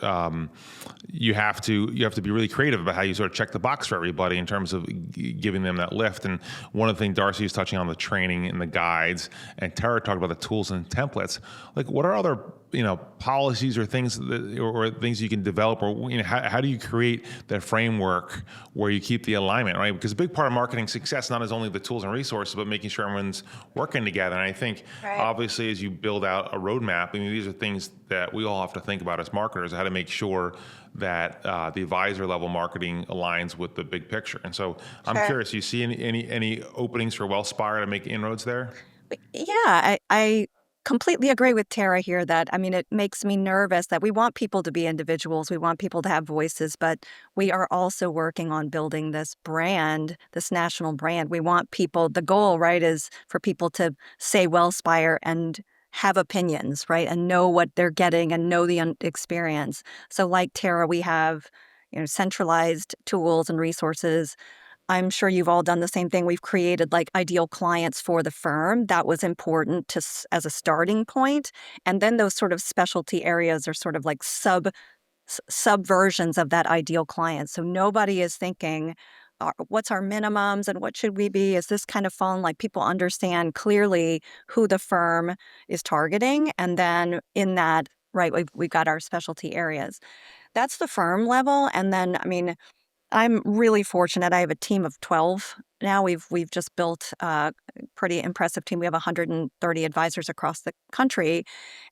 you have to be really creative about how you sort of check the box for everybody in terms of giving them that lift. And one of the things Darcy is touching on, the training and the guides, and Terra talked about the tools and templates. Like, what are other policies or things or things you can develop, or how do you create that framework where you keep the alignment, right? Because a big part of marketing success not is only the tools and resources, but making sure everyone's working together. And I think obviously as you build out a roadmap, these are things that we all have to think about as marketers, how to make sure that the advisor level marketing aligns with the big picture. And so I'm curious, you see any openings for Wealthspire to make inroads there? Yeah, I completely agree with Tara here that, it makes me nervous that we want people to be individuals. We want people to have voices, but we are also working on building this brand, this national brand. We want people, the goal, right, is for people to say Wellspire and have opinions, right, and know what they're getting and know the experience. So like Tara, we have, centralized tools and resources. I'm sure you've all done the same thing. We've created like ideal clients for the firm. That was important as a starting point. And then those sort of specialty areas are sort of like subversions of that ideal client. So nobody is thinking, what's our minimums and what should we be? Is this kind of fun? Like, people understand clearly who the firm is targeting. And then in that, right, we've got our specialty areas. That's the firm level. And then, I'm really fortunate. I have a team of 12 now. We've just built a pretty impressive team. We have 130 advisors across the country.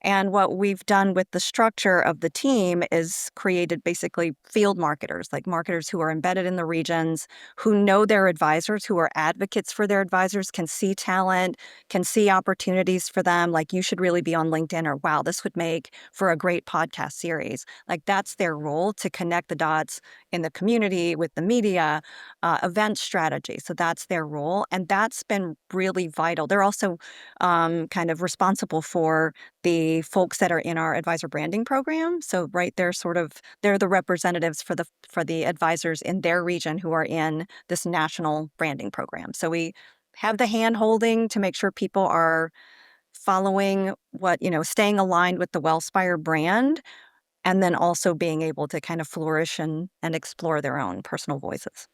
And what we've done with the structure of the team is created basically field marketers, like marketers who are embedded in the regions, who know their advisors, who are advocates for their advisors, can see talent, can see opportunities for them. Like, you should really be on LinkedIn, or wow, this would make for a great podcast series. Like, that's their role, to connect the dots in the community with the media, event strategy. So that's their role. And that's been really vital. They're also kind of responsible for the folks that are in our advisor branding program. So, right, they're the representatives for the advisors in their region who are in this national branding program. So we have the hand holding to make sure people are following staying aligned with the Wellspire brand, and then also being able to kind of flourish and explore their own personal voices.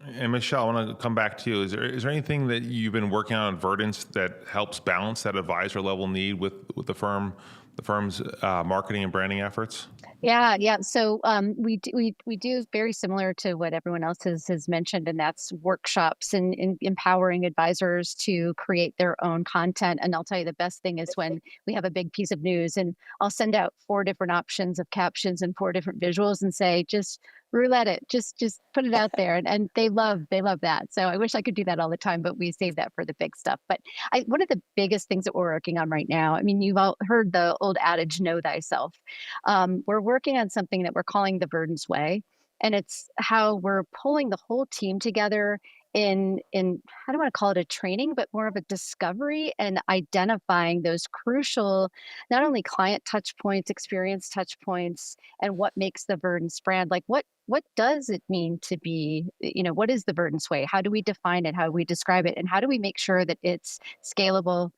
And Michele, I want to come back to you. Is there anything that you've been working on at Verdence that helps balance that advisor level need with the firm's marketing and branding efforts? Yeah. So we do very similar to what everyone else has mentioned, and that's workshops and empowering advisors to create their own content. And I'll tell you, the best thing is when we have a big piece of news, and I'll send out 4 different options of captions and 4 different visuals, and say, just roulette it, just put it out there, and they love that. So I wish I could do that all the time, but we save that for the big stuff. But one of the biggest things that we're working on right now, you've all heard the old adage, know thyself. We're working on something that we're calling the Verdence Way, and it's how we're pulling the whole team together in I don't want to call it a training, but more of a discovery, and identifying those crucial, not only client touch points, experience touch points, and what makes the Verdence brand. Like, what does it mean to be, what is the Verdence Way? How do we define it? How do we describe it? And how do we make sure that it's scalable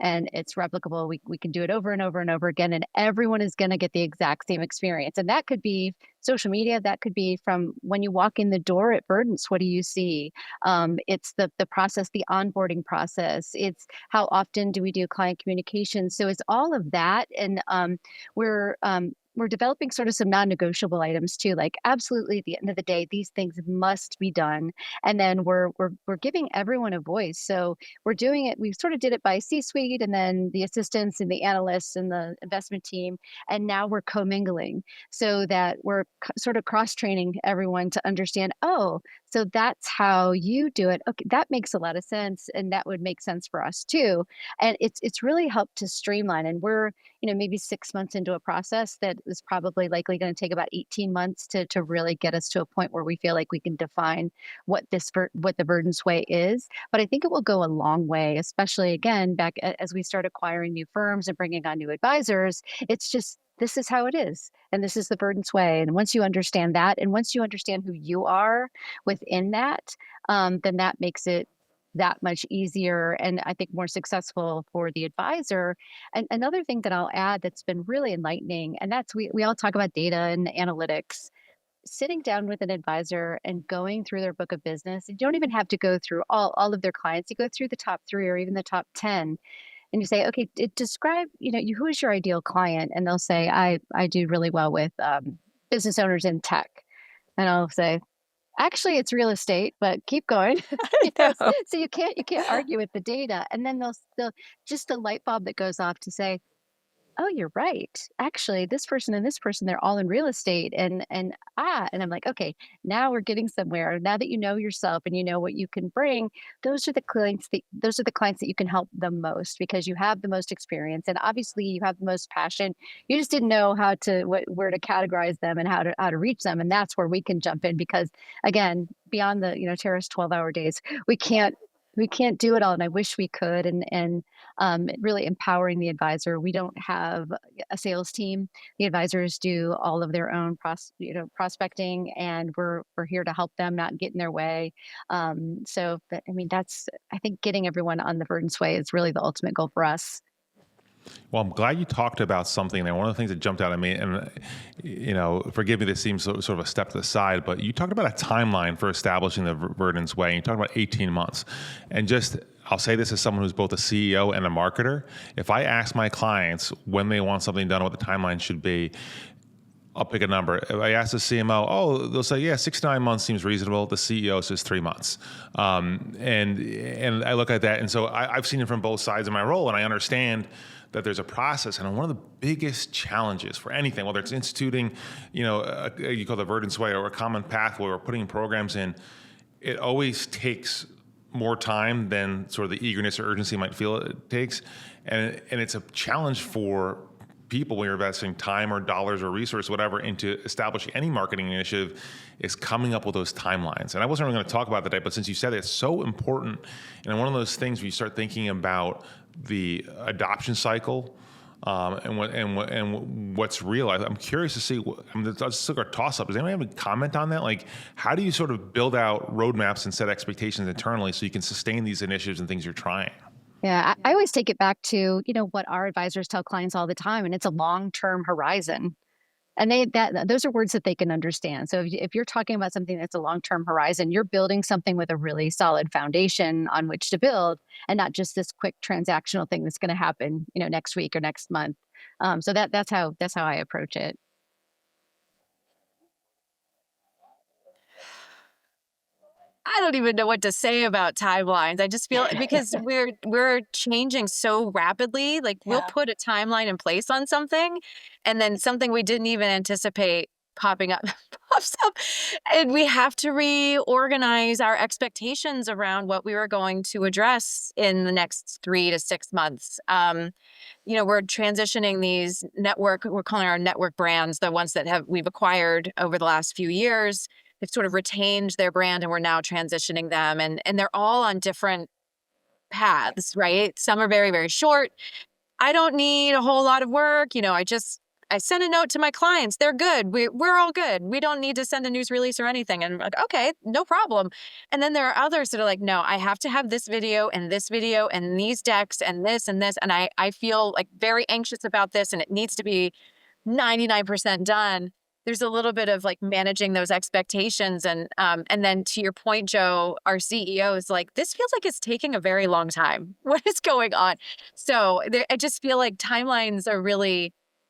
and it's replicable? We can do it over and over and over again, and everyone is going to get the exact same experience. And that could be social media. That could be from when you walk in the door at Verdence. What do you see? It's the process, the onboarding process. It's how often do we do client communication? So it's all of that. And we're developing sort of some non-negotiable items too, like, absolutely, at the end of the day, these things must be done. And then we're giving everyone a voice. So we're doing it. We sort of did it by C-suite, and then the assistants and the analysts and the investment team. And now we're commingling, so that we're sort of cross-training everyone to understand, oh, So that's how you do it. Okay, that makes a lot of sense, and that would make sense for us too. And it's really helped to streamline. And we're, maybe 6 months into a process that is probably likely going to take about 18 months to really get us to a point where we feel like we can define what the Verdence Way is. But I think it will go a long way, especially again as we start acquiring new firms and bringing on new advisors. It's just this is how it is, and this is the Verdence Way. And once you understand that, and once you understand who you are within that, then that makes it that much easier and I think more successful for the advisor. And another thing that I'll add that's been really enlightening, and that's we all talk about data and analytics. Sitting down with an advisor and going through their book of business, you don't even have to go through all of their clients. You go through the top 3 or even the top 10, and you say, okay, describe, who is your ideal client? And they'll say, I do really well with business owners in tech. And I'll say, actually, it's real estate, but keep going. No. So you can't argue with the data. And then they'll just a light bulb that goes off to say, oh, you're right. Actually, this person and this person, they're all in real estate. And I'm like, okay, now we're getting somewhere. Now that you know yourself and you know what you can bring, those are the clients that you can help the most because you have the most experience and obviously you have the most passion. You just didn't know where to categorize them and how to reach them. And that's where we can jump in because again, beyond the, Terra's 12-hour days, we can't do it all. And I wish we could. And really empowering the advisor. We don't have a sales team. The advisors do all of their own prospecting, and we're here to help them, not get in their way. That's I think getting everyone on the Verdence Way is really the ultimate goal for us. Well, I'm glad you talked about something there. One of the things that jumped out at me, and forgive me, this seems sort of a step to the side, but you talked about a timeline for establishing the Verdence Way. And you talked about 18 months, and I'll say this as someone who's both a CEO and a marketer. If I ask my clients when they want something done, what the timeline should be, I'll pick a number. If I ask the CMO, they'll say, yeah, 6 to 9 months seems reasonable. The CEO says 3 months. And I look at that. And so I've seen it from both sides of my role, and I understand that there's a process. And one of the biggest challenges for anything, whether it's instituting, you call the Verdence Way or a common pathway or putting programs in, it always takes more time than sort of the eagerness or urgency might feel it takes. And it's a challenge for people when you're investing time or dollars or resource, whatever, into establishing any marketing initiative is coming up with those timelines. And I wasn't really going to talk about that today, but since you said it, it's so important. And one of those things where you start thinking about the adoption cycle and what's real. I'm curious to see. Let's just look our toss up. Does anyone have a comment on that? Like, how do you sort of build out roadmaps and set expectations internally so you can sustain these initiatives and things you're trying? Yeah, I always take it back to, what our advisors tell clients all the time, and it's a long-term horizon. And those are words that they can understand. So if you're talking about something that's a long-term horizon, you're building something with a really solid foundation on which to build, and not just this quick transactional thing that's going to happen, next week or next month. So that's how I approach it. I don't even know what to say about timelines. I just feel because we're changing so rapidly. Like we'll put a timeline in place on something, and then something we didn't even anticipate popping up pops up, and we have to reorganize our expectations around what we were going to address in the next 3 to 6 months. We're transitioning these we're calling our network brands, the ones that we've acquired over the last few years. They've sort of retained their brand and we're now transitioning them. And they're all on different paths, right? Some are very, very short. I don't need a whole lot of work. I send a note to my clients. They're good. We're all good. We don't need to send a news release or anything. And I'm like, okay, no problem. And then there are others that are like, no, I have to have this video and these decks and this. And I feel like very anxious about this and it needs to be 99% done. There's a little bit of like managing those expectations. And then to your point, Joe, our CEO is like, this feels like it's taking a very long time. What is going on? So I just feel like timelines are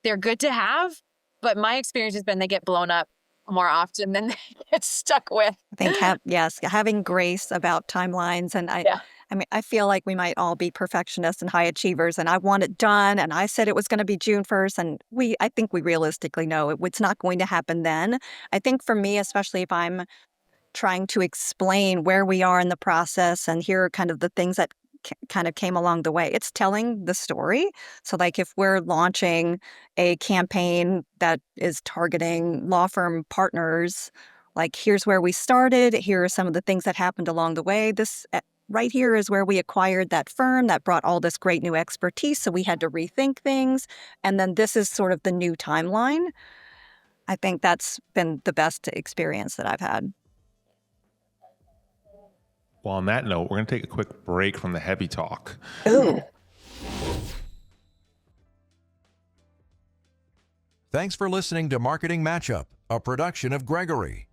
they're good to have, but my experience has been they get blown up more often than they get stuck with. I think having grace about timelines. And I feel like we might all be perfectionists and high achievers, and I want it done. And I said it was going to be June 1st. And I think we realistically know it's not going to happen then. I think for me, especially if I'm trying to explain where we are in the process and here are kind of the things that kind of came along the way. It's telling the story. So like if we're launching a campaign that is targeting law firm partners, like here's where we started, here are some of the things that happened along the way. This right here is where we acquired that firm that brought all this great new expertise, so we had to rethink things. And then this is sort of the new timeline. I think that's been the best experience that I've had. Well, on that note, we're going to take a quick break from the heavy talk. Ooh. Thanks for listening to Marketing Matchup, a production of Gregory.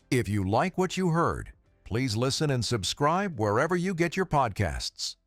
If you like what you heard, please listen and subscribe wherever you get your podcasts.